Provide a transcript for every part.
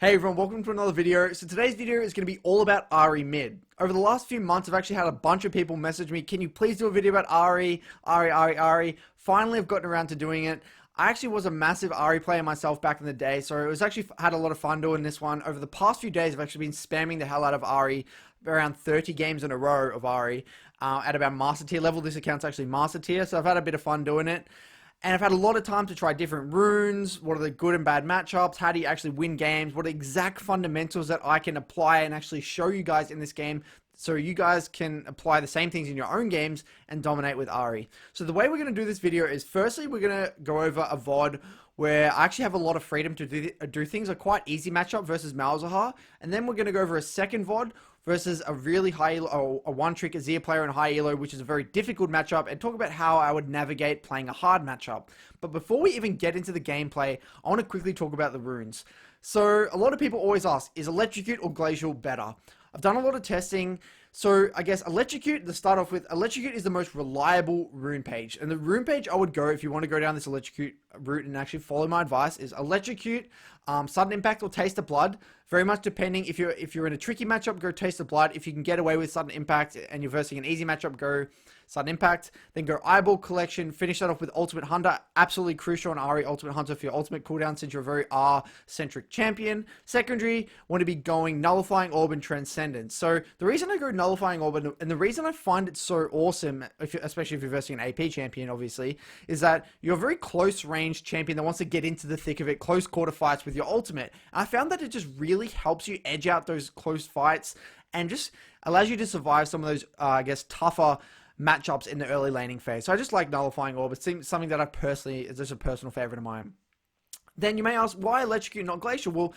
Hey everyone, welcome to another video. So today's video is going to be all about Ahri mid. Over the last few months, I've actually had a bunch of people message me, can you please do a video about Ahri? Finally, I've gotten around to doing it. I actually was a massive Ahri player myself back in the day, so it was actually had a lot of fun doing this one. Over the past few days, I've actually been spamming the hell out of Ahri, around 30 games in a row of Ahri, at about master tier level. This account's actually master tier, so I've had a bit of fun doing it. And I've had a lot of time to try different runes, what are the good and bad matchups, how do you actually win games, what are the exact fundamentals that I can apply and actually show you guys in this game so you guys can apply the same things in your own games and dominate with Ahri. So the way we're going to do this video is, firstly, we're going to go over a VOD where I actually have a lot of freedom to do things, a quite easy matchup versus Malzahar, and then we're going to go over a second VOD versus a really high elo, a one-trick Azir player in high elo, which is a very difficult matchup, and talk about how I would navigate playing a hard matchup. But before we even get into the gameplay, I want to quickly talk about the runes. So a lot of people always ask, is Electrocute or Glacial better? I've done a lot of testing. So I guess Electrocute, to start off with, Electrocute is the most reliable rune page. And the rune page I would go, if you want to go down this Electrocute route and actually follow my advice, is Electrocute, Sudden Impact or Taste of Blood. Very much depending, if you're in a tricky matchup, go Taste of Blood. If you can get away with Sudden Impact and you're versing an easy matchup, go Sudden Impact. Then go Eyeball Collection, finish that off with Ultimate Hunter. Absolutely crucial on Ahri Ultimate Hunter for your ultimate cooldown, since you're a very R-centric champion. Secondary, want to be going Nullifying Orb and Transcendence. So the reason I go Nullifying Orb, and the reason I find it so awesome, especially if you're versing an AP champion, obviously, is that you're a very close range champion that wants to get into the thick of it, close quarter fights with your ultimate. And I found that it just really helps you edge out those close fights and just allows you to survive some of those, I guess, tougher matchups in the early laning phase. So I just like Nullifying Orb. It's something that I personally, is just a personal favorite of mine. Then you may ask, why Electrocute, not Glacial? Well,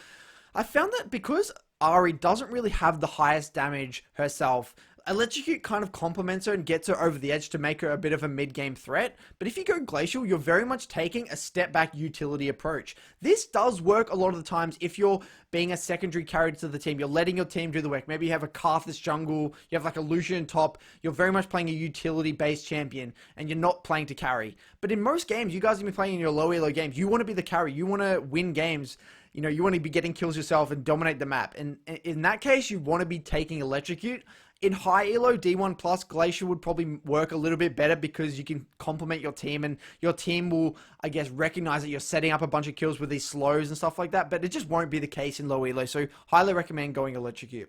I found that because Ahri doesn't really have the highest damage herself, Electrocute kind of complements her and gets her over the edge to make her a bit of a mid-game threat. But if you go Glacial, you're very much taking a step-back utility approach. This does work a lot of the times if you're being a secondary carry to the team. You're letting your team do the work. Maybe you have a Karthus jungle, you have like a Lucian top. You're very much playing a utility-based champion, and you're not playing to carry. But in most games, you guys are playing in your low elo games. You want to be the carry. You want to win games. You know, you want to be getting kills yourself and dominate the map. And in that case, you want to be taking Electrocute. In high elo, D1 plus, Glacial would probably work a little bit better because you can complement your team, and your team will, I guess, recognize that you're setting up a bunch of kills with these slows and stuff like that, but it just won't be the case in low elo, so highly recommend going Electrocute.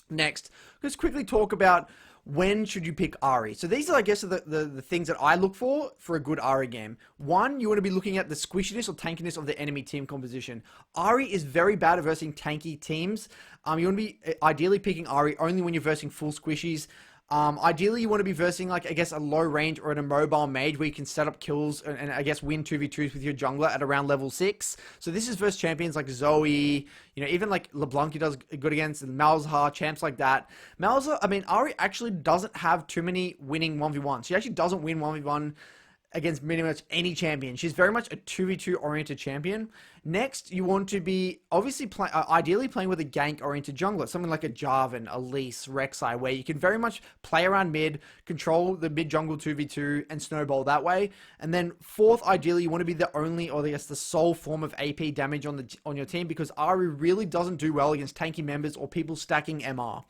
Next, let's quickly talk about when should you pick Ahri. So these are, I guess, the things that I look for a good Ahri game. One, you want to be looking at the squishiness or tankiness of the enemy team composition. Ahri is very bad at versing tanky teams. You want to be ideally picking Ahri only when you're versing full squishies. Ideally, you want to be versing, like, I guess, a low range or an immobile mage where you can set up kills and I guess, win 2v2s with your jungler at around level 6. So this is versus champions like Zoe, you know, even like LeBlanc does good against, and Malzahar, champs like that. Ahri actually doesn't have too many winning 1v1s. She actually doesn't win 1v1 against pretty much any champion. She's very much a 2v2 oriented champion. Next, you want to be obviously ideally playing with a gank oriented jungler, something like a Jarvan, a Elise, Rek'Sai, where you can very much play around mid, control the mid jungle 2v2 and snowball that way. And then fourth, ideally you want to be the only, or I guess the sole form of AP damage on your team, because Ahri really doesn't do well against tanky members or people stacking MR.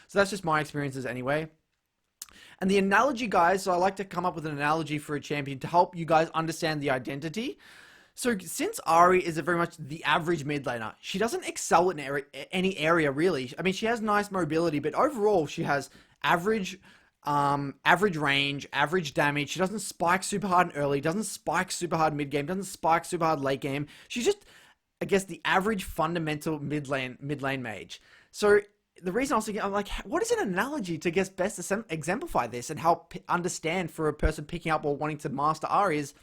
So that's just my experiences anyway. And the analogy, guys, so I like to come up with an analogy for a champion to help you guys understand the identity. So since Ahri is very much the average mid laner, she doesn't excel in any area, really. I mean, she has nice mobility, but overall she has average range, average damage. She doesn't spike super hard in early, doesn't spike super hard mid game, doesn't spike super hard late game. She's just, I guess, the average fundamental mid lane mage. So the reason I was thinking, I'm like, what is an analogy to guess best exemplify this and help understand for a person picking up or wanting to master Ahri is,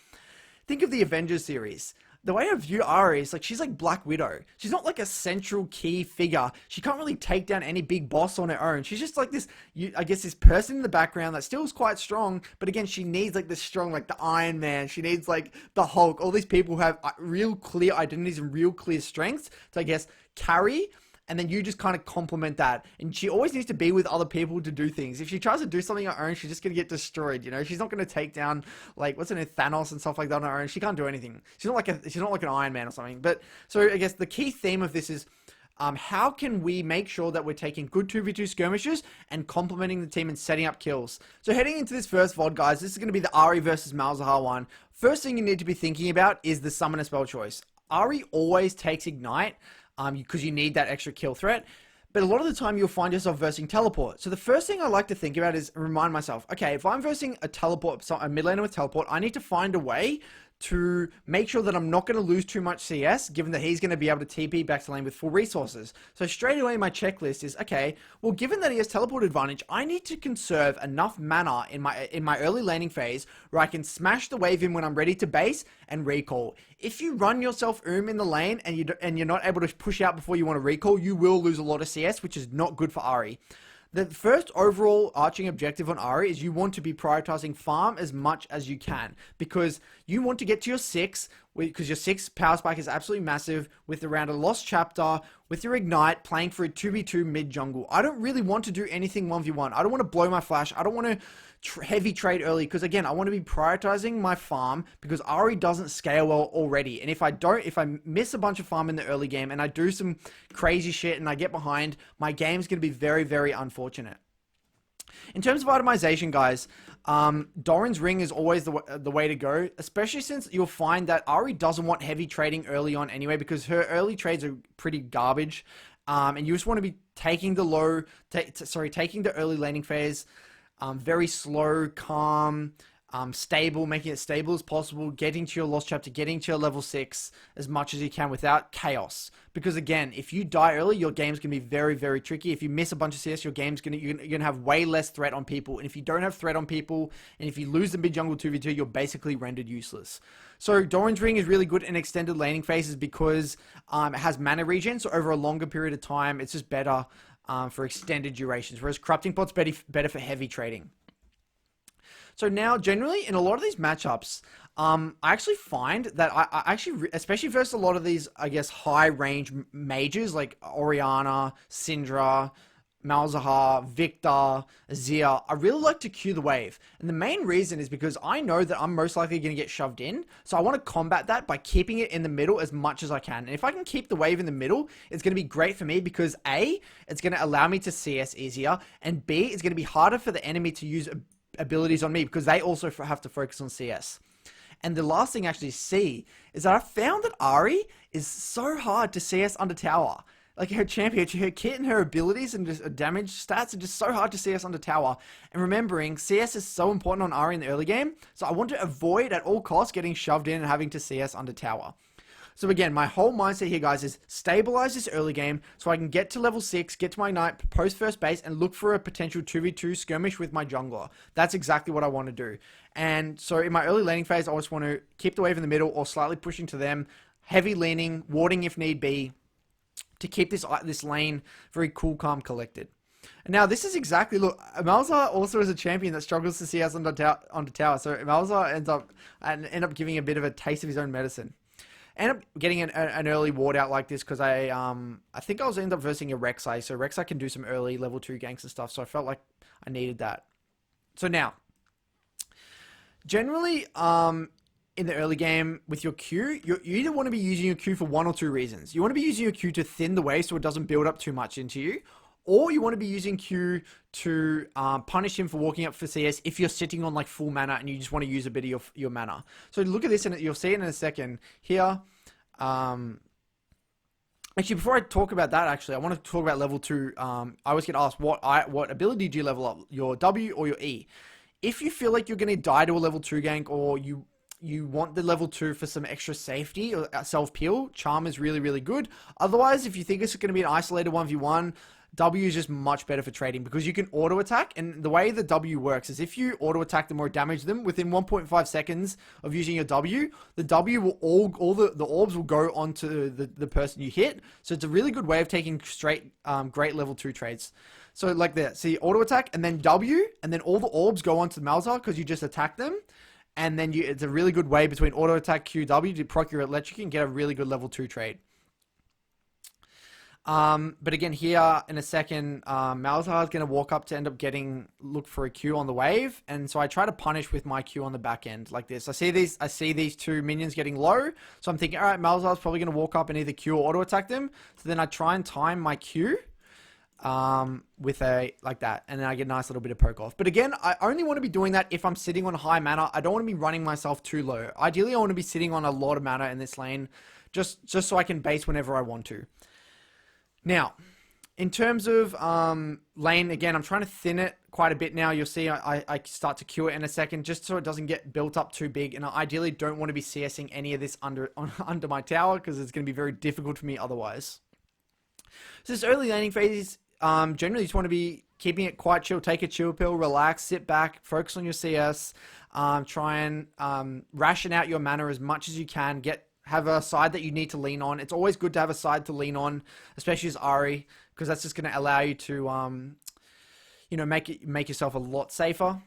think of the Avengers series. The way I view Ahri is like, she's like Black Widow. She's not like a central key figure. She can't really take down any big boss on her own. She's just like this, I guess, this person in the background that still is quite strong, but again, she needs like this strong, like the Iron Man. She needs like the Hulk. All these people who have real clear identities and real clear strengths to, I guess, carry. And then you just kind of complement that. And she always needs to be with other people to do things. If she tries to do something on her own, she's just going to get destroyed, you know? She's not going to take down, like, what's her name, Thanos and stuff like that on her own. She can't do anything. She's not like an Iron Man or something. But, so I guess the key theme of this is, how can we make sure that we're taking good 2v2 skirmishes and complementing the team and setting up kills? So heading into this first VOD, guys, this is going to be the Ahri versus Malzahar one. First thing you need to be thinking about is the summoner spell choice. Ahri always takes Ignite because you need that extra kill threat. But a lot of the time you'll find yourself versing teleport. So the first thing I like to think about is remind myself, okay, if I'm versing a teleport, a mid laner with teleport, I need to find a way to make sure that I'm not going to lose too much CS, given that he's going to be able to TP back to lane with full resources. So straight away my checklist is, okay, well, given that he has teleport advantage, I need to conserve enough mana in my early laning phase where I can smash the wave in when I'm ready to base and recall. If you run yourself in the lane and you're not able to push out before you want to recall, you will lose a lot of CS, which is not good for Ahri. The first overall arching objective on Ahri is you want to be prioritizing farm as much as you can, because you want to get to your 6, because your 6 power spike is absolutely massive, with around a lost chapter, with your ignite, playing for a 2v2 mid jungle. I don't really want to do anything 1v1. I don't want to blow my flash. I don't want to heavy trade early, because again, I want to be prioritizing my farm, because Ahri doesn't scale well already. And if I miss a bunch of farm in the early game and I do some crazy shit and I get behind, my game's going to be very, very unfortunate. In terms of itemization, guys, Doran's Ring is always the way to go, especially since you'll find that Ahri doesn't want heavy trading early on anyway, because her early trades are pretty garbage, and you just want to be taking the taking the early laning phase very slow, calm, stable, making it stable as possible, getting to your lost chapter, getting to your level 6 as much as you can without chaos. Because again, if you die early, your game's going to be very, very tricky. If you miss a bunch of CS, your game's you're going to have way less threat on people. And if you don't have threat on people, and if you lose the mid jungle 2v2, you're basically rendered useless. So Doran's Ring is really good in extended laning phases because it has mana regen, so over a longer period of time, it's just better for extended durations, whereas Corrupting Pot's better for heavy trading. So now, generally, in a lot of these matchups, I actually find that I actually, especially versus a lot of these, I guess, high-range mages like Orianna, Syndra, Malzahar, Victor, Azir, I really like to queue the wave. And the main reason is because I know that I'm most likely going to get shoved in. So I want to combat that by keeping it in the middle as much as I can. And if I can keep the wave in the middle, it's going to be great for me because A, it's going to allow me to CS easier. And B, it's going to be harder for the enemy to use abilities on me because they also have to focus on CS. And the last thing actually C is that I found that Ahri is so hard to CS under tower. Like her champion, her kit and her abilities and just damage stats are just so hard to CS under tower. And remembering, CS is so important on Ahri in the early game, so I want to avoid at all costs getting shoved in and having to CS under tower. So again, my whole mindset here, guys, is stabilize this early game so I can get to level 6, get to my knight, post first base, and look for a potential 2v2 skirmish with my jungler. That's exactly what I want to do. And so in my early laning phase, I just want to keep the wave in the middle or slightly pushing to them, heavy leaning, warding if need be, to keep this lane very cool, calm, collected. And now this is exactly, look, Malzahar also is a champion that struggles to CS onto tower. So Malzahar ends up giving a bit of a taste of his own medicine. End up getting an early ward out like this because I think I was end up versing a Rek'Sai. So Rek'Sai can do some early level 2 ganks and stuff. So I felt like I needed that. So now, generally, in the early game with your Q, you either want to be using your Q for one or two reasons. You want to be using your Q to thin the wave so it doesn't build up too much into you, or you want to be using Q to punish him for walking up for CS if you're sitting on like full mana and you just want to use a bit of your mana. So look at this and you'll see it in a second here. Actually, before I talk about that, I want to talk about level 2. I always get asked what ability do you level up, your W or your E? If you feel like you're going to die to a level 2 gank, or you want the level 2 for some extra safety or self-peel, Charm is really, really good. Otherwise, if you think it's going to be an isolated 1v1, W is just much better for trading because you can auto-attack. And the way the W works is if you auto-attack them or damage them within 1.5 seconds of using your W, the W will all the orbs will go onto the person you hit. So it's a really good way of taking straight, great level 2 trades. So like that, see auto-attack and then W, and then all the orbs go onto Malzahar because you just attack them. And then it's a really good way between auto-attack QW to proc your electric and get a really good level 2 trade. But again, here in a second, Malzahar is going to walk up to end up look for a Q on the wave. And so I try to punish with my Q on the back end like this. I see these two minions getting low. So I'm thinking, all right, Malzahar is probably going to walk up and either Q or auto attack them. So then I try and time my Q with like that, and then I get a nice little bit of poke off. But again, I only want to be doing that if I'm sitting on high mana. I don't want to be running myself too low. Ideally, I want to be sitting on a lot of mana in this lane, just so I can base whenever I want to. Now, in terms of lane, again, I'm trying to thin it quite a bit now. You'll see I start to queue it in a second, just so it doesn't get built up too big. And I ideally don't want to be CSing any of this under my tower, because it's going to be very difficult for me otherwise. So this early laning phase, generally you just want to be keeping it quite chill. Take a chill pill, relax, sit back, focus on your CS. Try and ration out your mana as much as you can. Have a side that you need to lean on. It's always good to have a side to lean on, especially as Ahri, because that's just going to allow you to, you know, make yourself a lot safer.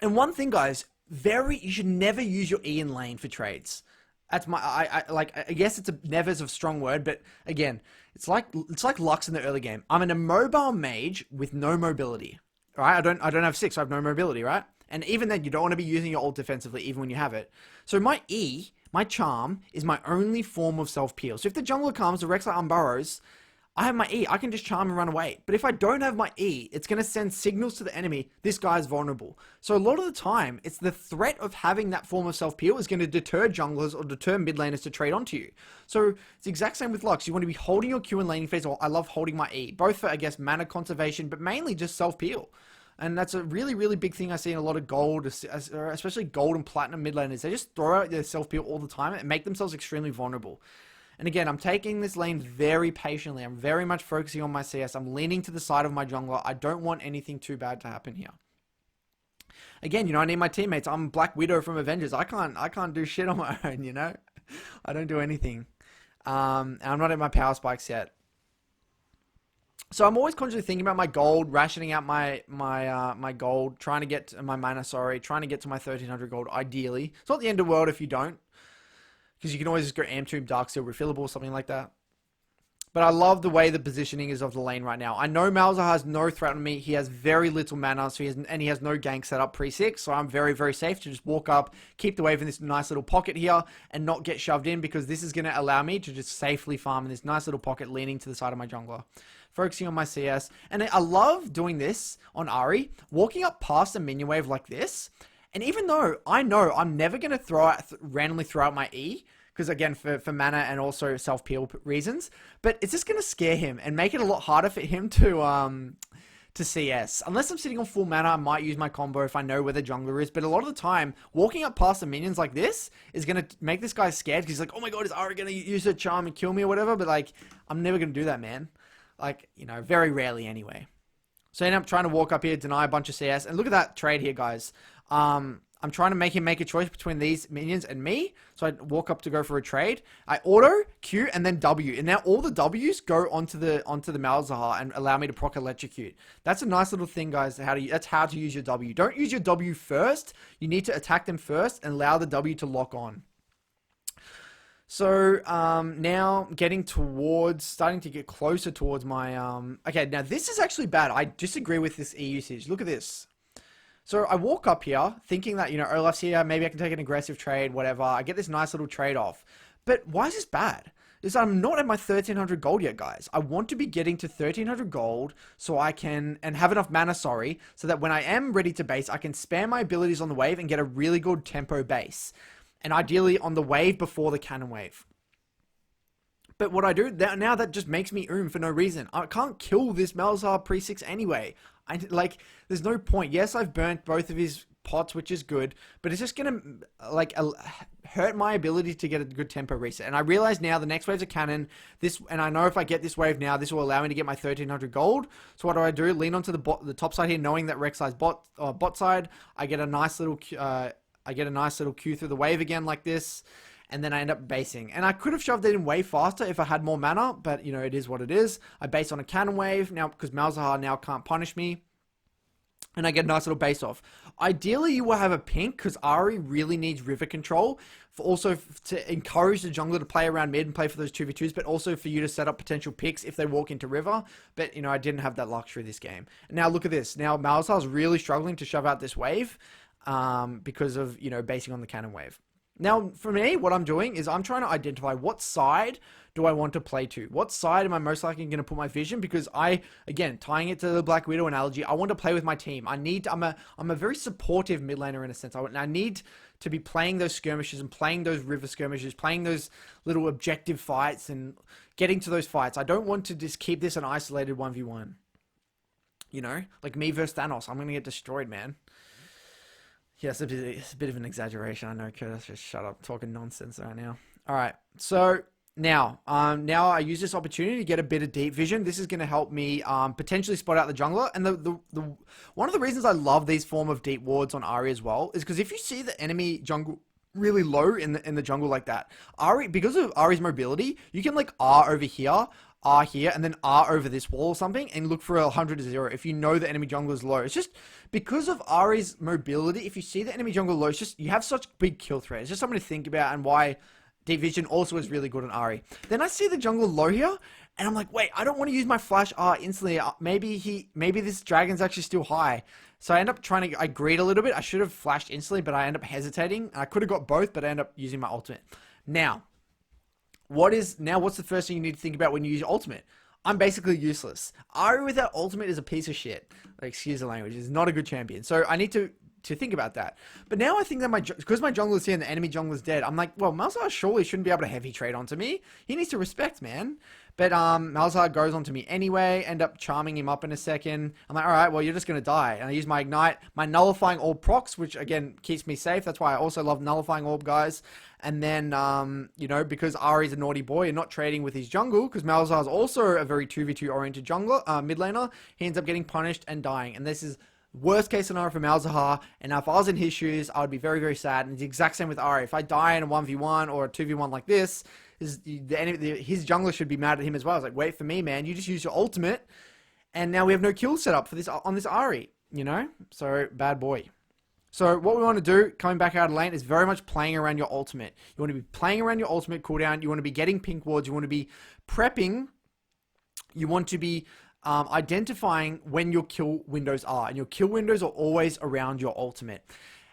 And one thing, guys, you should never use your E in lane for trades. That's my, I guess it's never is a strong word, but again, it's like Lux in the early game. I'm an immobile mage with no mobility, right? I don't have 6, I have no mobility, right? And even then, you don't want to be using your ult defensively, even when you have it. So my E, my charm, is my only form of self-peel. So if the jungler comes, the Rek'Sai unburrows, I have my E, I can just charm and run away. But if I don't have my E, it's going to send signals to the enemy, this guy's vulnerable. So a lot of the time, it's the threat of having that form of self-peel is going to deter junglers or deter mid laners to trade onto you. So it's the exact same with Lux. You want to be holding your Q in laning phase, or I love holding my E, both for, I guess, mana conservation, but mainly just self-peel. And that's a really, really big thing I see in a lot of gold, especially gold and platinum mid laners. They just throw out their self-peel all the time and make themselves extremely vulnerable. And again, I'm taking this lane very patiently. I'm very much focusing on my CS. I'm leaning to the side of my jungler. I don't want anything too bad to happen here. Again, you know, I need my teammates. I'm Black Widow from Avengers. I can't do shit on my own, you know? I don't do anything. And I'm not at my power spikes yet. So I'm always consciously thinking about my gold, rationing out my gold, trying to get to my mana, trying to get to my 1300 gold, ideally. It's not the end of the world if you don't, because you can always just go Amtomb, Darksteel, Refillable, something like that. But I love the way the positioning is of the lane right now. I know Malzahar has no threat on me. He has very little mana, so he has no gank set up pre-6, so I'm very, very safe to just walk up, keep the wave in this nice little pocket here, and not get shoved in, because this is going to allow me to just safely farm in this nice little pocket, leaning to the side of my jungler. Focusing on my CS. And I love doing this on Ahri, walking up past a minion wave like this. And even though I know I'm never going to randomly throw out my E, because again, for mana and also self-peel reasons, but it's just going to scare him and make it a lot harder for him to CS. Unless I'm sitting on full mana, I might use my combo if I know where the jungler is. But a lot of the time, walking up past the minions like this is going to make this guy scared, because he's like, oh my god, is Ahri going to use her charm and kill me or whatever? But like, I'm never going to do that, man. Like, you know, very rarely anyway. So I end up trying to walk up here, deny a bunch of CS. And look at that trade here, guys. I'm trying to make him make a choice between these minions and me. So I walk up to go for a trade. I auto, Q, and then W. And now all the Ws go onto the Malzahar and allow me to proc electrocute. That's a nice little thing, guys. That's how to use your W. Don't use your W first. You need to attack them first and allow the W to lock on. So, now starting to get closer towards my, okay, now this is actually bad. I disagree with this E usage. Look at this. So I walk up here thinking that, you know, Olaf's here, maybe I can take an aggressive trade, whatever. I get this nice little trade off. But why is this bad? Is I'm not at my 1300 gold yet, guys. I want to be getting to 1300 gold so I can, and have enough mana, so that when I am ready to base, I can spam my abilities on the wave and get a really good tempo base. And ideally on the wave before the cannon wave. But what I do, now that just makes me for no reason. I can't kill this Malzahar pre-6 anyway. There's no point. Yes, I've burnt both of his pots, which is good, but it's just going to, hurt my ability to get a good tempo reset. And I realize now the next wave's a cannon. And I know if I get this wave now, this will allow me to get my 1300 gold. So what do? Lean onto the top side here, knowing that Rek'Sai's bot side. I get a nice little Q through the wave again like this, and then I end up basing. And I could have shoved it in way faster if I had more mana, but you know, it is what it is. I base on a cannon wave now because Malzahar now can't punish me. and I get a nice little base off. Ideally, you will have a pink because Ahri really needs river control for also to encourage the jungler to play around mid and play for those 2v2s, but also for you to set up potential picks if they walk into river. But, you know, I didn't have that luxury this game. And now look at this. Now Malzahar's really struggling to shove out this wave because of, you know, basing on the cannon wave. Now, for me, what I'm doing is I'm trying to identify what side do I want to play to? What side am I most likely going to put my vision? Because again, tying it to the Black Widow analogy, I want to play with my team. I'm a very supportive mid laner in a sense. I need to be playing those skirmishes and playing those river skirmishes, playing those little objective fights and getting to those fights. I don't want to just keep this an isolated 1v1. You know, like me versus Thanos. I'm going to get destroyed, man. Yes, it's a bit of an exaggeration. I know, Curtis, just shut up talking nonsense right now. All right, so now I use this opportunity to get a bit of deep vision. This is going to help me potentially spot out the jungler. And the one of the reasons I love these form of deep wards on Ahri as well is because if you see the enemy jungle really low in the jungle like that, Ahri, because of Ahri's mobility, you can like R over here, R here, and then R over this wall or something, and look for 100 to 0 if you know the enemy jungle is low. It's just because of Ahri's mobility, if you see the enemy jungle low, it's just you have such big kill threat. It's just something to think about and why deep vision also is really good on Ahri. Then I see the jungle low here, and I'm like, wait, I don't want to use my flash R instantly. Maybe this dragon's actually still high. So I end up I greed a little bit. I should have flashed instantly, but I end up hesitating. I could have got both, but I end up using my ultimate. Now, what's the first thing you need to think about when you use your ultimate? I'm basically useless. Ahri without ultimate is a piece of shit. Like, excuse the language. Is not a good champion. So I need to think about that. But now I think that because my jungler's here and the enemy jungler's dead, I'm like, well, Malzahar surely shouldn't be able to heavy trade onto me. He needs to respect, man. But Malzahar goes onto me anyway, end up charming him up in a second. I'm like, all right, well, you're just going to die. And I use my Ignite, my Nullifying Orb procs, which, again, keeps me safe. That's why I also love Nullifying Orb, guys. And then, you know, because Ahri's a naughty boy and not trading with his jungle, because Malzahar's also a very 2v2 oriented jungler, mid laner, he ends up getting punished and dying. And this is worst case scenario for Malzahar, and if I was in his shoes, I would be very, very sad. And it's the exact same with Ahri. If I die in a 1v1 or a 2v1 like this, his jungler should be mad at him as well. I was like, wait for me, man. You just used your ultimate, and now we have no kill set up for this on this Ahri, you know? So, bad boy. So, what we want to do, coming back out of lane, is very much playing around your ultimate. You want to be playing around your ultimate cooldown. You want to be getting pink wards. You want to be prepping. You want to be identifying when your kill windows are, and your kill windows are always around your ultimate.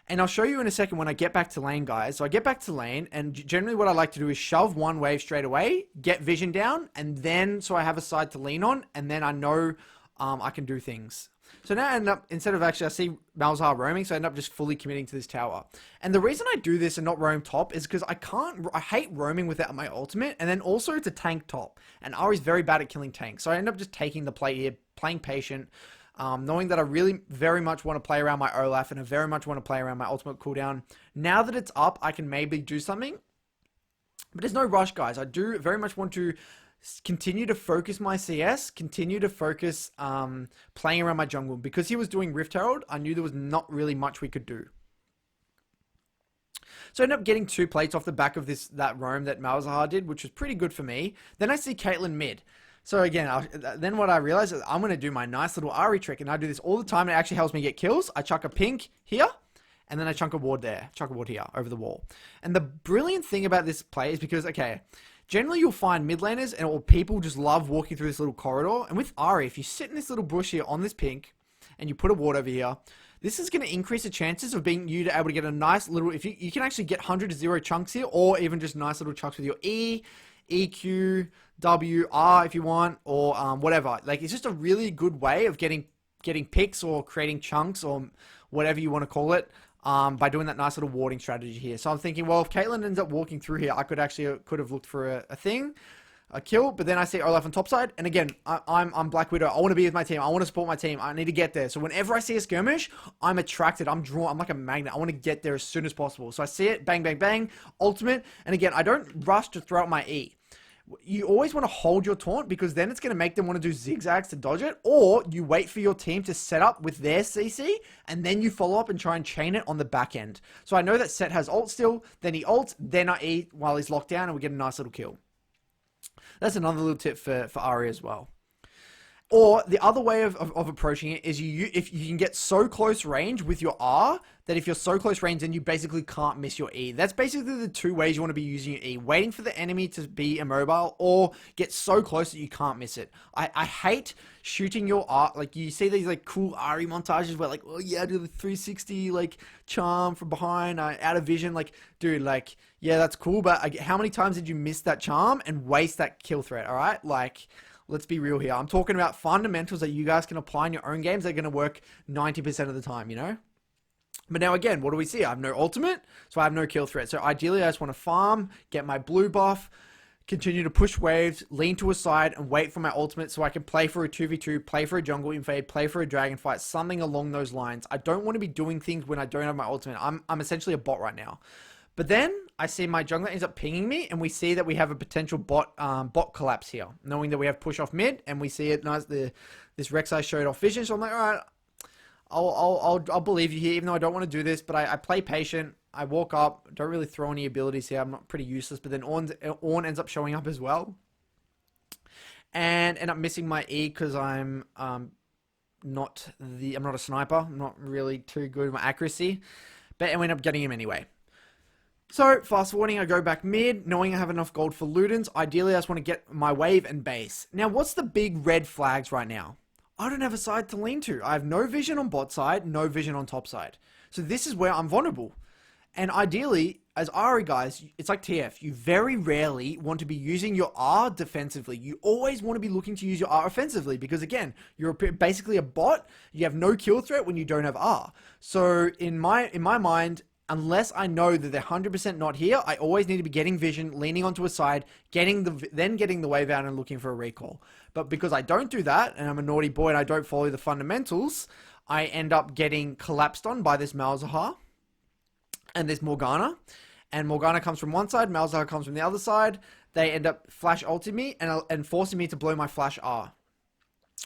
And I'll show you in a second when I get back to lane, guys. So I get back to lane, and generally what I like to do is shove one wave straight away, get vision down, and then so I have a side to lean on, and then I know I can do things. So now I end up, instead of actually, I see Malzahar roaming, so I end up just fully committing to this tower. And the reason I do this and not roam top is because I hate roaming without my ultimate, and then also it's a tank top. And Ahri's very bad at killing tanks, so I end up just taking the play here, playing patient, knowing that I really very much want to play around my Olaf, and I very much want to play around my ultimate cooldown. Now that it's up, I can maybe do something, but there's no rush, guys. I do very much want to continue to focus my CS, continue to focus playing around my jungle. Because he was doing Rift Herald, I knew there was not really much we could do. So I ended up getting 2 plates off the back of that roam that Malzahar did, which was pretty good for me. Then I see Caitlyn mid. So again, then what I realized is I'm going to do my nice little Ahri trick, and I do this all the time, and it actually helps me get kills. I chuck a pink here, and then I chuck a ward there, chuck a ward here, over the wall. And the brilliant thing about this play is because, okay, generally you'll find mid laners or people just love walking through this little corridor, and with Ahri, if you sit in this little bush here on this pink, and you put a ward over here, this is going to increase the chances of being able to get a nice little, if you can actually get 100 to 0 chunks here, or even just nice little chunks with your E, EQ, W, R if you want, or whatever. Like, it's just a really good way of getting picks or creating chunks or whatever you want to call it by doing that nice little warding strategy here. So I'm thinking, well, if Caitlyn ends up walking through here, I could have looked for a kill, but then I see Olaf on top side, and again, I'm Black Widow. I want to be with my team. I want to support my team. I need to get there. So whenever I see a skirmish, I'm attracted. I'm drawn. I'm like a magnet. I want to get there as soon as possible. So I see it, bang, bang, bang, ultimate, and again, I don't rush to throw out my E. You always want to hold your taunt, because then it's going to make them want to do zigzags to dodge it, or you wait for your team to set up with their CC, and then you follow up and try and chain it on the back end. So I know that Set has ult still, then he ults, then I E while he's locked down, and we get a nice little kill. That's another little tip for Ahri as well. Or the other way of approaching it is if you can get so close range with your R that if you're so close range, then you basically can't miss your E. That's basically the two ways you want to be using your E. Waiting for the enemy to be immobile or get so close that you can't miss it. I hate shooting your R. Like you see these like cool Ahri montages where like, oh yeah, I do the 360 like charm from behind, out of vision. Like, dude, like, yeah, that's cool. But how many times did you miss that charm and waste that kill threat? All right. Like, let's be real here. I'm talking about fundamentals that you guys can apply in your own games. They're going to work 90% of the time, you know? But now again, what do we see? I have no ultimate, so I have no kill threat. So ideally, I just want to farm, get my blue buff, continue to push waves, lean to a side, and wait for my ultimate so I can play for a 2v2, play for a jungle invade, play for a dragon fight, something along those lines. I don't want to be doing things when I don't have my ultimate. I'm essentially a bot right now. But then I see my jungler ends up pinging me, and we see that we have a potential bot collapse here, knowing that we have push off mid, and we see it nice. This Rek'Sai showed off vision, so I'm like, all right, I'll believe you here, even though I don't want to do this. But I play patient. I walk up, don't really throw any abilities here. I'm not pretty useless. But then Ornn ends up showing up as well, and end up missing my E because I'm not a sniper. I'm not really too good with my accuracy, but I end up getting him anyway. So, fast forwarding, I go back mid, knowing I have enough gold for Ludens. Ideally, I just want to get my wave and base. Now, what's the big red flags right now? I don't have a side to lean to. I have no vision on bot side, no vision on top side. So this is where I'm vulnerable. And ideally, as Ahri guys, it's like TF. You very rarely want to be using your R defensively. You always want to be looking to use your R offensively because, again, you're basically a bot. You have no kill threat when you don't have R. So in my mind, unless I know that they're 100% not here, I always need to be getting vision, leaning onto a side, then getting the wave out and looking for a recall. But because I don't do that, and I'm a naughty boy and I don't follow the fundamentals, I end up getting collapsed on by this Malzahar and this Morgana. And Morgana comes from one side, Malzahar comes from the other side. They end up flash ulting me and forcing me to blow my flash R,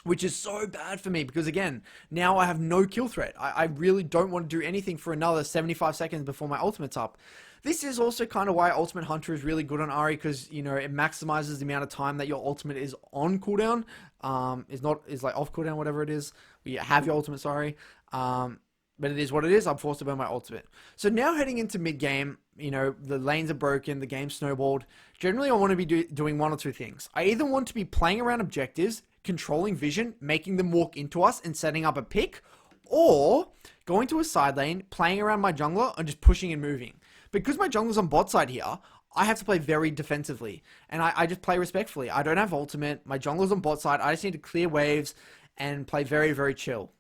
which is so bad for me because, again, now I have no kill threat. I really don't want to do anything for another 75 seconds before my ultimate's up. This is also kind of why Ultimate Hunter is really good on Ahri because, you know, it maximizes the amount of time that your ultimate is on cooldown. Is like off cooldown, whatever it is. You have your ultimate, sorry. But it is what it is. I'm forced to burn my ultimate. So now heading into mid-game, you know, the lanes are broken, the game snowballed. Generally, I want to be doing one or two things. I either want to be playing around objectives, controlling vision, making them walk into us and setting up a pick, or going to a side lane, playing around my jungler and just pushing and moving. Because my jungler's on bot side here, I have to play very defensively, and I just play respectfully. I don't have ultimate, my jungler's on bot side, I just need to clear waves and play very, very chill.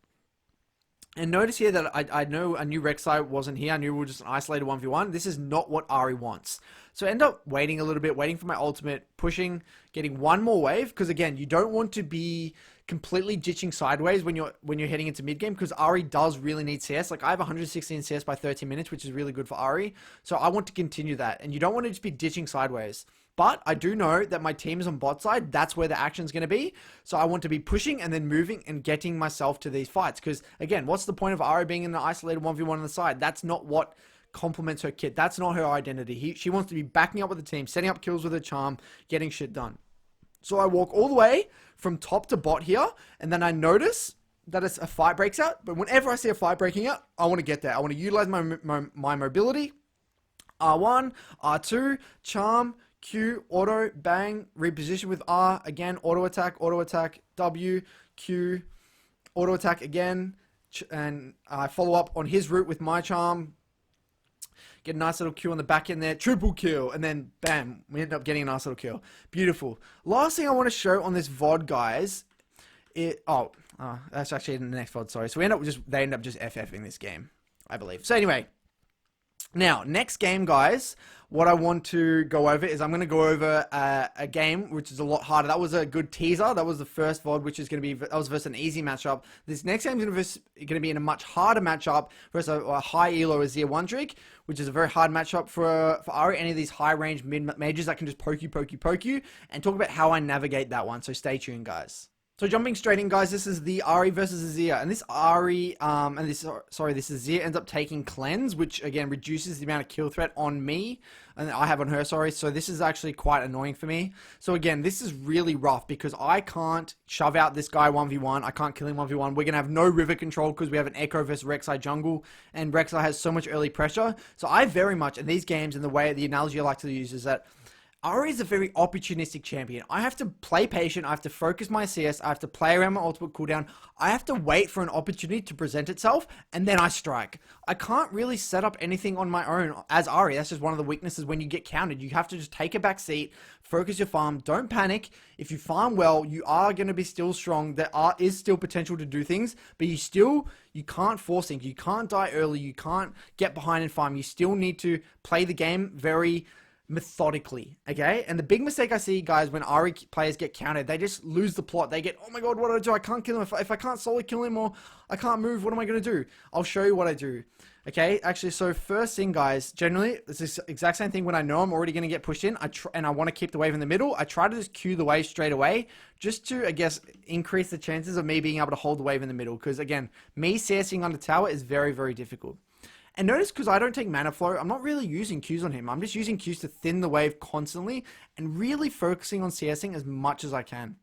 And notice here that I know a new Rek'Sai wasn't here. I knew we were just an isolated 1v1. This is not what Ahri wants. So I end up waiting a little bit, waiting for my ultimate, pushing, getting one more wave. Because again, you don't want to be completely ditching sideways when you're heading into mid game. Because Ahri does really need CS. Like I have 116 CS by 13 minutes, which is really good for Ahri. So I want to continue that. And you don't want to just be ditching sideways. But I do know that my team is on bot side. That's where the action's going to be. So I want to be pushing and then moving and getting myself to these fights. Because, again, what's the point of Ahri being in an isolated 1v1 on the side? That's not what complements her kit. That's not her identity. She wants to be backing up with the team, setting up kills with her charm, getting shit done. So I walk all the way from top to bot here. And then I notice that a fight breaks out. But whenever I see a fight breaking out, I want to get there. I want to utilize my mobility. R1, R2, charm, Q, auto, bang, reposition with R, again, auto attack, W, Q, auto attack again, and I follow up on his route with my charm, get a nice little Q on the back end there, triple kill, and then bam, we end up getting a nice little kill. Beautiful. Last thing I want to show on this VOD, guys, that's actually in the next VOD, sorry. So they end up just FFing this game, I believe. So anyway, now, next game, guys, what I want to go over is I'm going to go over a game which is a lot harder. That was a good teaser. That was the first VOD, which is going to be, that was versus an easy matchup. This next game is going to be in a much harder matchup versus a high elo Azir one trick, which is a very hard matchup for Ahri, any of these high range mid mages that can just poke you, and talk about how I navigate that one. So stay tuned, guys. So jumping straight in, guys, this is the Ahri versus Azir, and this Ahri, this Azir ends up taking cleanse, which again reduces the amount of kill threat on me, and I have on her, sorry. So this is actually quite annoying for me. So again, this is really rough because I can't shove out this guy 1v1. I can't kill him 1v1. We're gonna have no river control because we have an Echo versus Rek'Sai jungle, and Rek'Sai has so much early pressure. So I very much in these games, and the analogy I like to use is that Ahri is a very opportunistic champion. I have to play patient, I have to focus my CS, I have to play around my ultimate cooldown, I have to wait for an opportunity to present itself, and then I strike. I can't really set up anything on my own as Ahri. That's just one of the weaknesses when you get countered. You have to just take a back seat, focus your farm, don't panic. If you farm well, you are going to be still strong. There is still potential to do things, but you can't force things. You can't die early, you can't get behind and farm. You still need to play the game very methodically, okay? And the big mistake I see, guys, when Ahri players get countered, they just lose the plot. They get, oh my god, what do I do? I can't kill him. If I can't solo kill him or I can't move, what am I going to do? I'll show you what I do, okay? Actually, so first thing, guys, generally, it's the exact same thing when I know I'm already going to get pushed in and I want to keep the wave in the middle. I try to just queue the wave straight away just to, I guess, increase the chances of me being able to hold the wave in the middle because, again, me CSing under tower is very, very difficult. And notice, because I don't take mana flow, I'm not really using Qs on him. I'm just using Qs to thin the wave constantly and really focusing on CSing as much as I can.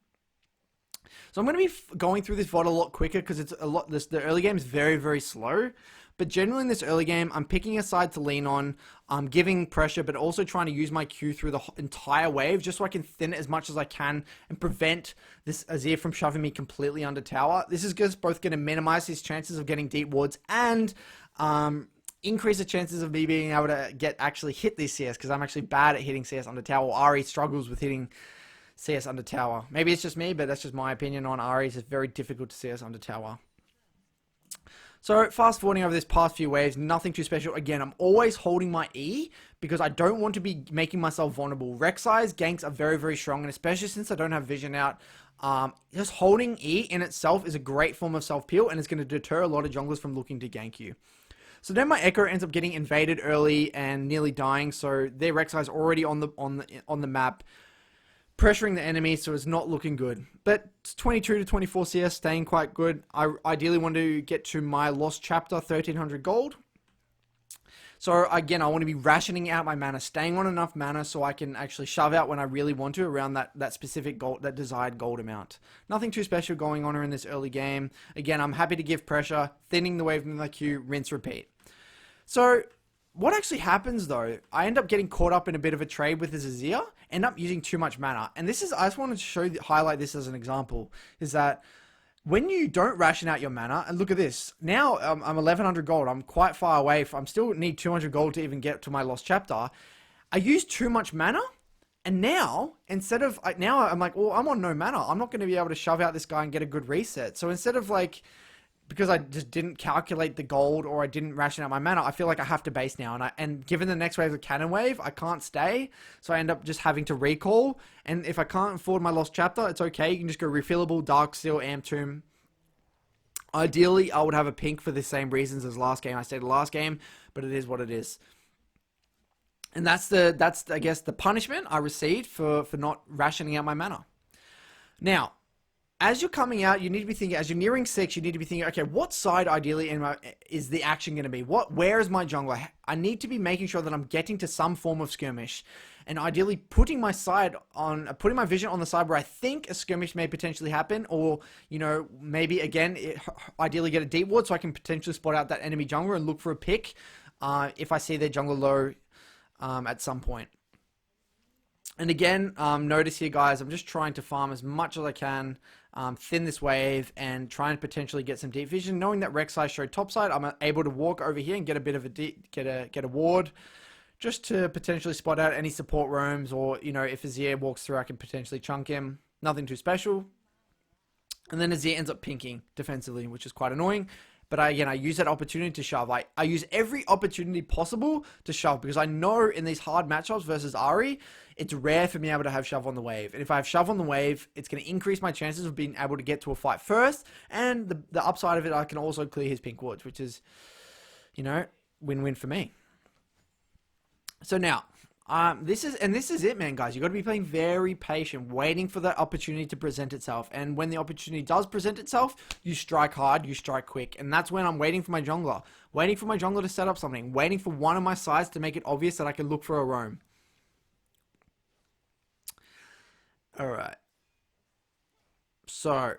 So I'm going to be going through this VOD a lot quicker because it's the early game is very, very slow. But generally in this early game, I'm picking a side to lean on, I'm giving pressure, but also trying to use my Q through the entire wave just so I can thin it as much as I can and prevent this Azir from shoving me completely under tower. This is just both going to minimize his chances of getting deep wards and increase the chances of me being able to actually hit this CS because I'm actually bad at hitting CS under tower. Ahri struggles with hitting CS under tower. Maybe it's just me, but that's just my opinion on Ahri. It's just very difficult to CS under tower. So fast forwarding over this past few waves, nothing too special. Again, I'm always holding my E because I don't want to be making myself vulnerable. Rek'Sai's ganks are very, very strong, and especially since I don't have vision out, just holding E in itself is a great form of self-peel, and it's going to deter a lot of junglers from looking to gank you. So then my Echo ends up getting invaded early and nearly dying, so their Rek'Sai is already on the map, pressuring the enemy, so it's not looking good. But 22 to 24 CS, staying quite good. I ideally want to get to my lost chapter, 1300 gold. So again, I want to be rationing out my mana, staying on enough mana so I can actually shove out when I really want to around that specific gold, that desired gold amount. Nothing too special going on in this early game. Again, I'm happy to give pressure, thinning the wave in the queue, rinse, repeat. So what actually happens though, I end up getting caught up in a bit of a trade with this Azir, end up using too much mana. And this is, I just wanted to highlight this as an example, is that when you don't ration out your mana, and look at this, now I'm 1100 gold, I'm quite far away, I still need 200 gold to even get to my lost chapter. I used too much mana, and now, now I'm like, well, I'm on no mana, I'm not going to be able to shove out this guy and get a good reset. So instead of like, because I just didn't calculate the gold or I didn't ration out my mana, I feel like I have to base now. And given the next wave is a cannon wave, I can't stay. So I end up just having to recall. And if I can't afford my lost chapter, it's okay. You can just go refillable, Dark Steel, Amp Tomb. Ideally, I would have a pink for the same reasons as last game. I stayed the last game, but it is what it is. And that's I guess the punishment I received for not rationing out my mana. Now, as you're coming out, you need to be thinking, as you're nearing 6, you need to be thinking, okay, what side ideally is the action going to be? Where is my jungler? I need to be making sure that I'm getting to some form of skirmish. And ideally putting my vision on the side where I think a skirmish may potentially happen, or, you know, maybe again, ideally get a deep ward so I can potentially spot out that enemy jungler and look for a pick if I see their jungler low at some point. And again, notice here, guys, I'm just trying to farm as much as I can, thin this wave, and try and potentially get some deep vision. Knowing that Rek'Sai showed topside, I'm able to walk over here and get a bit of a get a ward, just to potentially spot out any support roams, or, you know, if Azir walks through, I can potentially chunk him. Nothing too special. And then Azir ends up pinking defensively, which is quite annoying. But I use that opportunity to shove. I use every opportunity possible to shove, because I know in these hard matchups versus Ahri, it's rare for me able to have shove on the wave. And if I have shove on the wave, it's going to increase my chances of being able to get to a fight first. And the upside of it, I can also clear his pink wards, which is, you know, win-win for me. So now, This is it, man, guys. You got to be playing very patient, waiting for that opportunity to present itself. And when the opportunity does present itself, you strike hard, you strike quick. And that's when I'm waiting for my jungler, to set up something, waiting for one of my sides to make it obvious that I can look for a roam. All right. So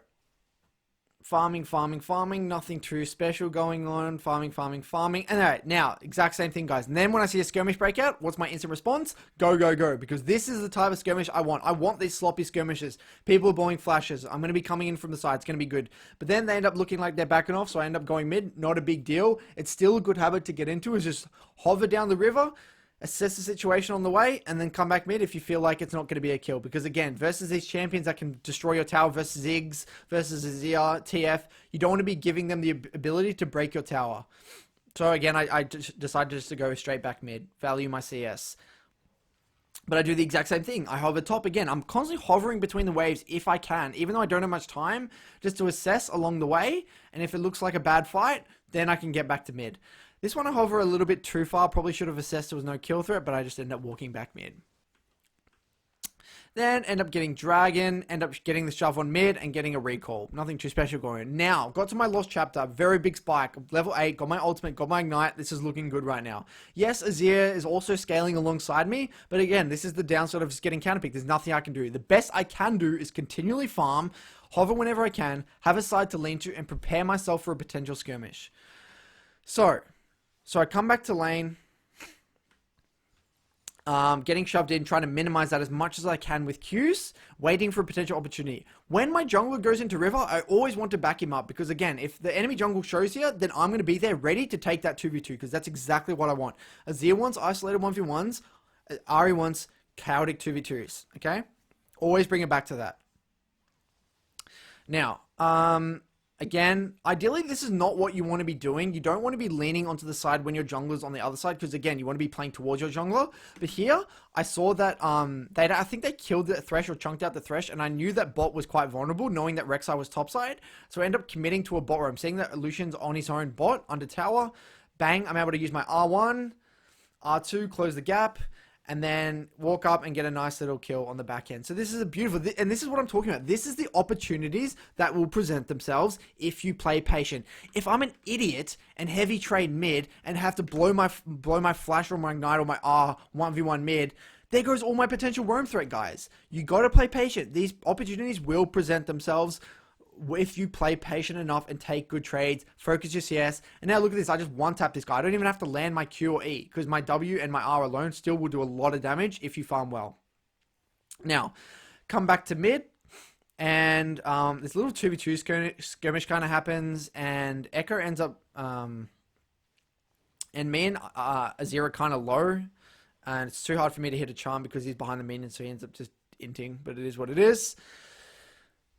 farming, nothing too special going on. Farming. And alright, now, exact same thing, guys. And then when I see a skirmish breakout, what's my instant response? Go. Because this is the type of skirmish I want. I want these sloppy skirmishes. People are blowing flashes. I'm going to be coming in from the side. It's going to be good. But then they end up looking like they're backing off, so I end up going mid. Not a big deal. It's still a good habit to get into, is just hover down the river, assess the situation on the way, and then come back mid if you feel like it's not going to be a kill. Because again, versus these champions that can destroy your tower, versus Ziggs, versus Azir, TF, you don't want to be giving them the ability to break your tower. So again, I decided just to go straight back mid, value my CS. But I do the exact same thing. I hover top again. I'm constantly hovering between the waves if I can, even though I don't have much time, just to assess along the way. And if it looks like a bad fight, then I can get back to mid. This one I hover a little bit too far. Probably should have assessed there was no kill threat, but I just end up walking back mid. Then end up getting dragon, end up getting the shove on mid, and getting a recall. Nothing too special going on. Now, got to my lost chapter. Very big spike. Level 8, got my ultimate, got my ignite. This is looking good right now. Yes, Azir is also scaling alongside me, but again, this is the downside of just getting counterpicked. There's nothing I can do. The best I can do is continually farm, hover whenever I can, have a side to lean to, and prepare myself for a potential skirmish. So I come back to lane, getting shoved in, trying to minimize that as much as I can with Qs, waiting for a potential opportunity. When my jungler goes into river, I always want to back him up, because again, if the enemy jungle shows here, then I'm going to be there ready to take that 2v2, because that's exactly what I want. Azir wants isolated 1v1s, Ahri wants chaotic 2v2s, okay? Always bring it back to that. Now, again, ideally, this is not what you want to be doing. You don't want to be leaning onto the side when your jungler's on the other side, because again, you want to be playing towards your jungler. But here, I saw that I think they killed the Thresh or chunked out the Thresh, and I knew that bot was quite vulnerable, knowing that Rek'Sai was topside. So I end up committing to a bot where I'm seeing that Lucian's on his own bot under tower. Bang, I'm able to use my R1, R2, close the gap, and then walk up and get a nice little kill on the back end. So this is a beautiful, and this is what I'm talking about. This is the opportunities that will present themselves if you play patient. If I'm an idiot and heavy trade mid and have to blow my flash or my ignite or my R 1v1 mid, there goes all my potential roam threat, guys. You got to play patient. These opportunities will present themselves if you play patient enough and take good trades, focus your CS. And now look at this, I just one-tap this guy. I don't even have to land my Q or E, because my W and my R alone still will do a lot of damage if you farm well. Now, come back to mid, and this little 2v2 skirmish kind of happens, and Echo ends up, and me and Azir are kind of low, and it's too hard for me to hit a charm because he's behind the minion, so he ends up just inting, but it is what it is.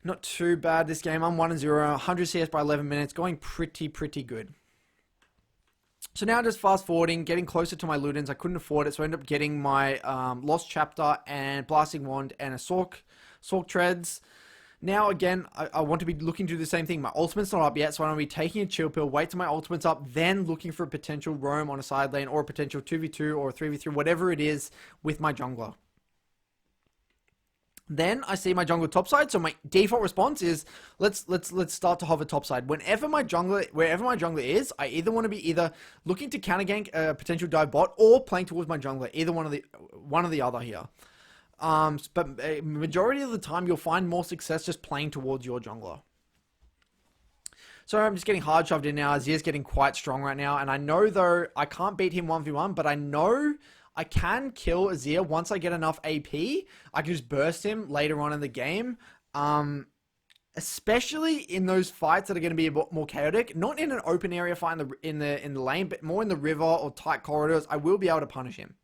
Not too bad this game. I'm 1-0, 100 CS by 11 minutes, going pretty good. So now just fast forwarding, getting closer to my Ludens. I couldn't afford it, so I ended up getting my Lost Chapter and Blasting Wand and a Sork Treads. Now again, I want to be looking to do the same thing. My ultimate's not up yet, so I'm going to be taking a chill pill, wait till my ultimate's up, then looking for a potential roam on a side lane or a potential 2v2 or 3v3, whatever it is with my jungler. Then I see my jungler topside, so my default response is let's start to hover topside. Wherever my jungler is, I either want to be looking to counter gank a potential dive bot or playing towards my jungler. Either one or the other here. But majority of the time, you'll find more success just playing towards your jungler. So I'm just getting hard shoved in now. Azir's getting quite strong right now, and I know though I can't beat him 1v1, but I know I can kill Azir once I get enough AP. I can just burst him later on in the game. Especially in those fights that are going to be a bit more chaotic. Not in an open area fight in the lane, but more in the river or tight corridors. I will be able to punish him.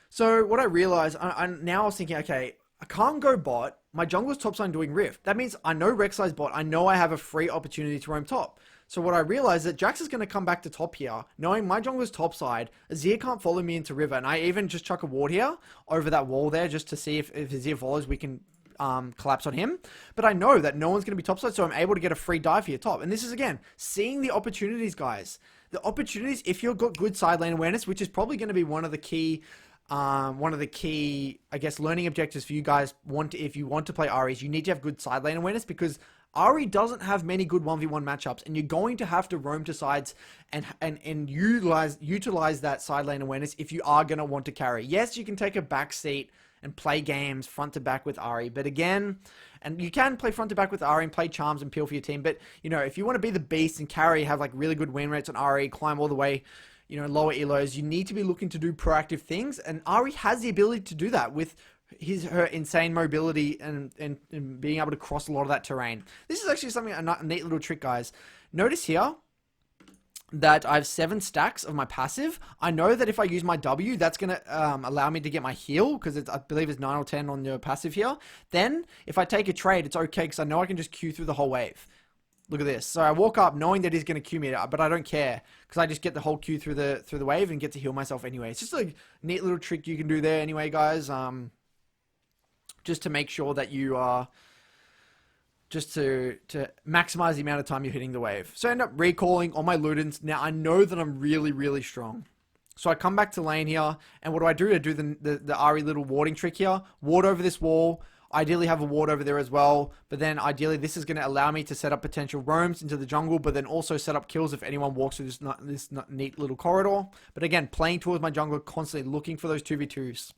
So what I realized, now I was thinking, okay, I can't go bot. My jungler's topside doing Rift. That means I know Rek'Sai's bot. I know I have a free opportunity to roam top. So what I realized is that Jax is going to come back to top here, knowing my jungler's topside. Azir can't follow me into river, and I even just chuck a ward here over that wall there just to see if Azir follows, we can collapse on him. But I know that no one's going to be topside, so I'm able to get a free dive here top. And this is, again, seeing the opportunities, guys. The opportunities, if you've got good side lane awareness, which is probably going to be one of the key one of the key, I guess, learning objectives for you guys if you want to play Ahri is you need to have good side lane awareness, because Ahri doesn't have many good 1v1 matchups, and you're going to have to roam to sides and utilize that side lane awareness if you are going to want to carry. Yes, you can take a back seat and play games front to back with Ahri, but again, and you can play front to back with Ahri and play charms and peel for your team, but you know, if you want to be the beast and carry, have like really good win rates on Ahri, climb all the way, you know, lower elos, you need to be looking to do proactive things, and Ahri has the ability to do that with her insane mobility and being able to cross a lot of that terrain. This is actually something, a neat little trick, guys. Notice here that I have 7 stacks of my passive. I know that if I use my W, that's going to allow me to get my heal, because I believe it's 9 or 10 on your passive here. Then, if I take a trade, it's okay, because I know I can just queue through the whole wave. Look at this. So I walk up knowing that he's going to queue me, but I don't care, because I just get the whole queue through the wave and get to heal myself anyway. It's just a neat little trick you can do there anyway, guys. Just to make sure that you are... just to maximize the amount of time you're hitting the wave. So I end up recalling on my Ludens. Now I know that I'm really, really strong. So I come back to lane here, and what do? I do the Ahri little warding trick here. Ward over this wall. Ideally have a ward over there as well, but then ideally this is going to allow me to set up potential roams into the jungle, but then also set up kills if anyone walks through this neat little corridor. But again, playing towards my jungle, constantly looking for those 2v2s.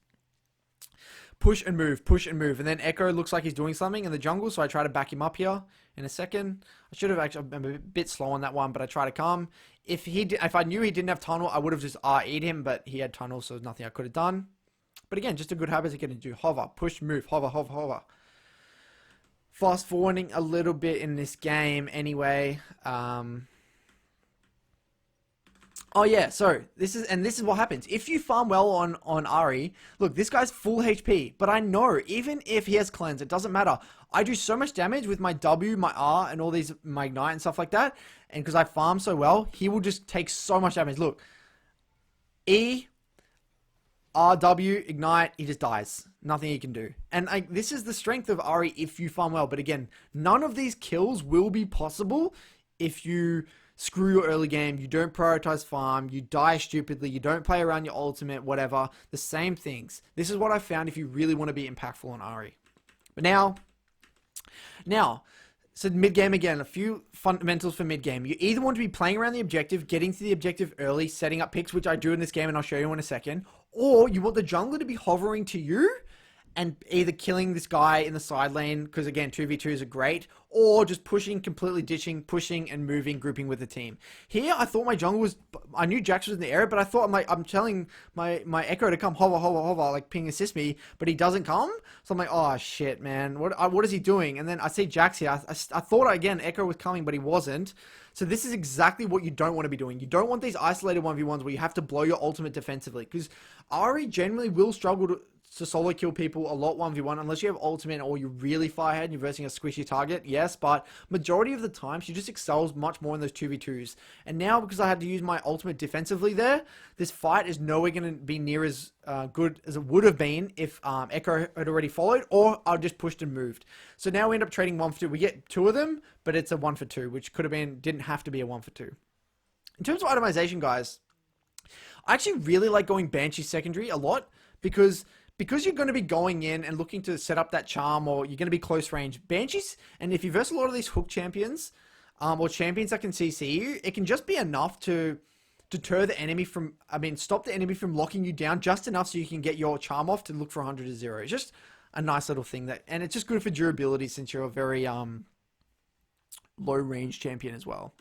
Push and move, and then Echo looks like he's doing something in the jungle, so I try to back him up here in a second. I should have actually been a bit slow on that one, but I try to come. If I knew he didn't have tunnel, I would have just RE'd him, but he had tunnel, so there's nothing I could have done. But again, just a good habit to get into. Hover, push, move, hover, hover, hover. Fast forwarding a little bit in this game anyway. Oh yeah, so this is what happens. If you farm well on Ahri, look, this guy's full HP, but I know even if he has cleanse, it doesn't matter. I do so much damage with my W, my R, and all these, my ignite and stuff like that, and because I farm so well, he will just take so much damage. Look, E, RW, ignite, he just dies. Nothing he can do. And this is the strength of Ahri if you farm well. But again, none of these kills will be possible if you screw your early game, you don't prioritize farm, you die stupidly, you don't play around your ultimate, whatever. The same things. This is what I found if you really want to be impactful on Ahri. But now, so mid-game again, a few fundamentals for mid-game. You either want to be playing around the objective, getting to the objective early, setting up picks, which I do in this game and I'll show you in a second, or you want the jungler to be hovering to you and either killing this guy in the side lane, because again, 2v2s are great, or just pushing, completely ditching, pushing and moving, grouping with the team. Here, I thought my jungle was, I knew Jax was in the area, but I thought I'm telling my Echo to come hover, hover, hover, like ping assist me, but he doesn't come. So I'm like, oh shit, man, what is he doing? And then I see Jax here. I thought again Echo was coming, but he wasn't. So this is exactly what you don't want to be doing. You don't want these isolated 1v1s where you have to blow your ultimate defensively, because Ahri generally will struggle to solo kill people a lot 1v1 unless you have ultimate or you're really far ahead and you're versing a squishy target, yes, but majority of the time she just excels much more in those 2v2s. And now, because I had to use my ultimate defensively there, this fight is nowhere going to be near as good as it would have been if Echo had already followed, or I just pushed and moved. So now we end up trading 1 for 2. We get 2 of them, but it's a 1 for 2, which could have been, didn't have to be a 1 for 2. In terms of itemization, guys, I actually really like going Banshee secondary a lot, because you're going to be going in and looking to set up that charm, or you're going to be close range. Banshees, and if you verse a lot of these hook champions, or champions that can CC you, it can just be enough to deter the enemy from, stop the enemy from locking you down just enough so you can get your charm off to look for 100 to 0. It's just a nice little thing and it's just good for durability since you're a very, low range champion as well.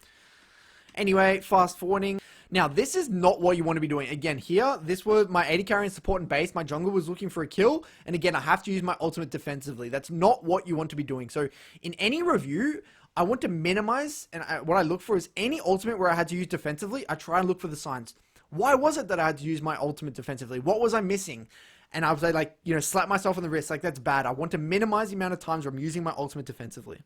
Anyway, fast forwarding. Now, this is not what you want to be doing. Again, here, this was my 80 carry and support and base. My jungle was looking for a kill. And again, I have to use my ultimate defensively. That's not what you want to be doing. So, in any review, I want to minimize, and what I look for is any ultimate where I had to use defensively, I try and look for the signs. Why was it that I had to use my ultimate defensively? What was I missing? And I was like, slap myself on the wrist. Like, that's bad. I want to minimize the amount of times where I'm using my ultimate defensively.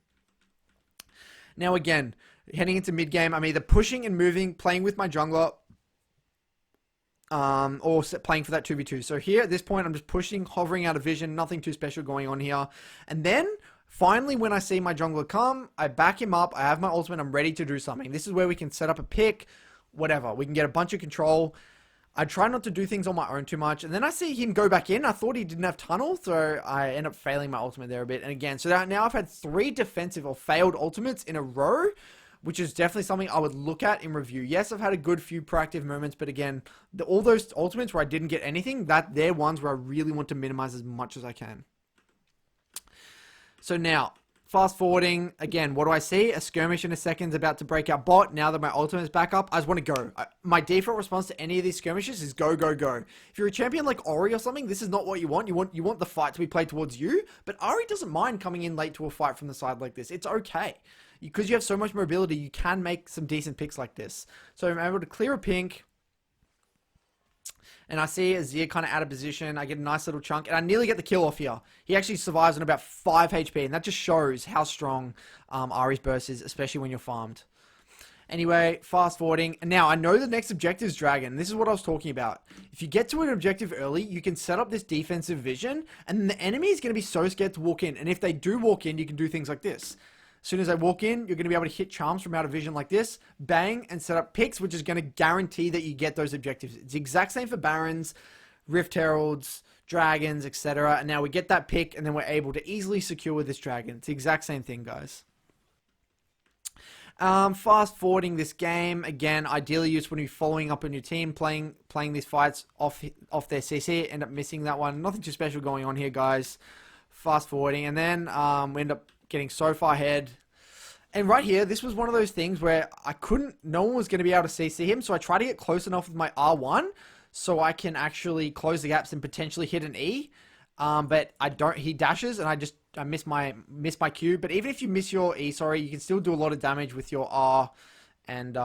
Now, again, heading into mid-game, I'm either pushing and moving, playing with my jungler, or playing for that 2v2. So here, at this point, I'm just pushing, hovering out of vision, nothing too special going on here. And then, finally, when I see my jungler come, I back him up, I have my ultimate, I'm ready to do something. This is where we can set up a pick, whatever. We can get a bunch of control. I try not to do things on my own too much, and then I see him go back in. I thought he didn't have tunnel, so I end up failing my ultimate there a bit. And again, so now I've had 3 defensive or failed ultimates in a row, which is definitely something I would look at in review. Yes, I've had a good few proactive moments, but again, all those ultimates where I didn't get anything, they're ones where I really want to minimize as much as I can. So now, fast forwarding, again, what do I see? A skirmish in a second's about to break out bot. Now that my ultimate is back up, I just want to go. My default response to any of these skirmishes is go, go, go. If you're a champion like Ahri or something, this is not what you want. You want the fight to be played towards you, but Ahri doesn't mind coming in late to a fight from the side like this. It's okay. Because you have so much mobility, you can make some decent picks like this. So I'm able to clear a pink. And I see Azir kind of out of position. I get a nice little chunk. And I nearly get the kill off here. He actually survives on about 5 HP. And that just shows how strong Ahri's burst is, especially when you're farmed. Anyway, fast forwarding. And now I know the next objective is Dragon. This is what I was talking about. If you get to an objective early, you can set up this defensive vision. And the enemy is going to be so scared to walk in. And if they do walk in, you can do things like this. As soon as they walk in, you're going to be able to hit charms from out of vision like this, bang, and set up picks, which is going to guarantee that you get those objectives. It's the exact same for Barons, Rift Heralds, Dragons, etc. And now we get that pick, and then we're able to easily secure this Dragon. It's the exact same thing, guys. Fast forwarding this game, again, ideally you just want to be following up on your team, playing these fights off their CC, end up missing that one. Nothing too special going on here, guys. Fast forwarding, and then we end up getting so far ahead. And right here, this was one of those things where no one was going to be able to CC him, so I try to get close enough with my R1 so I can actually close the gaps and potentially hit an E. But I don't, he dashes and I miss my Q. But even if you miss your E, you can still do a lot of damage with your R and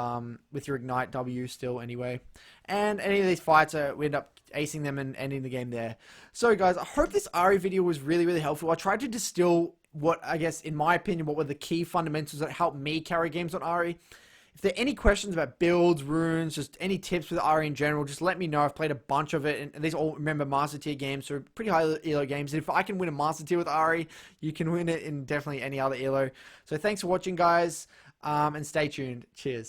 with your Ignite W still anyway. And any of these fights, we end up acing them and ending the game there. So guys, I hope this Ahri video was really, really helpful. I tried to distill what, I guess, in my opinion, what were the key fundamentals that helped me carry games on Ahri. If there are any questions about builds, runes, just any tips with Ahri in general, just let me know. I've played a bunch of it, and these all, remember, Master Tier games, so pretty high elo games. And if I can win a Master Tier with Ahri, you can win it in definitely any other elo. So thanks for watching, guys, and stay tuned. Cheers.